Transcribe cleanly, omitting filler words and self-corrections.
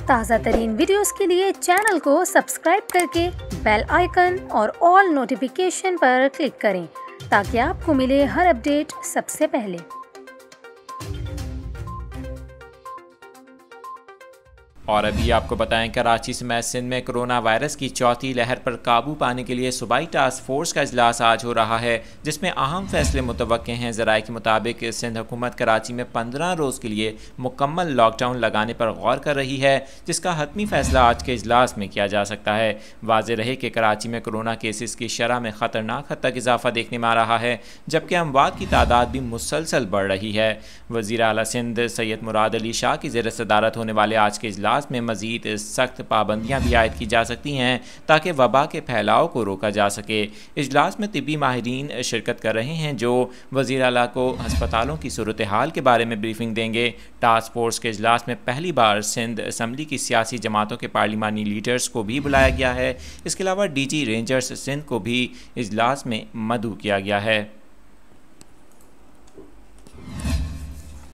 ताज़ा तरीन वीडियोस के लिए चैनल को सब्सक्राइब करके बेल आइकन और ऑल नोटिफिकेशन पर क्लिक करें ताकि आपको मिले हर अपडेट सबसे पहले। और अभी आपको बताएं, कराची समेत सिंध में कोरोना वायरस की चौथी लहर पर काबू पाने के लिए सूबाई टास्क फोर्स का इजलास आज हो रहा है, जिसमें अहम फैसले मुतवक्के हैं। ज़राए के मुताबिक सिंध हुकूमत कराची में 15 रोज़ के लिए मुकम्मल लॉकडाउन लगाने पर गौर कर रही है, जिसका हतमी फैसला आज के इजलास में किया जा सकता है। वाज़ेह रहे कि कराची में कोरोना केसेस की शरह में ख़तरनाक हद तक इजाफा देखने में आ रहा है, जबकि अमवात की तादाद भी मुसलसल बढ़ रही है। वज़ीर आला सिंध सैयद मुराद अली शाह की ज़ेर सदारत होने वाले आज के इजलास में मज़ीद सख्त पाबंदियाँ भी आयद की जा सकती हैं ताकि वबा के फैलाव को रोका जा सके। इजलास में तिब्बी माहिरीन शिरकत कर रहे हैं जो वज़ीर आला को अस्पतालों की सूरत हाल के बारे में ब्रीफिंग देंगे। टास्क फोर्स के इजलास में पहली बार सिंध असम्बली की सियासी जमातों के पार्लिमानी लीडर्स को भी बुलाया गया है। इसके अलावा DG रेंजर्स सिंध को भी इजलास में मदऊ किया गया है।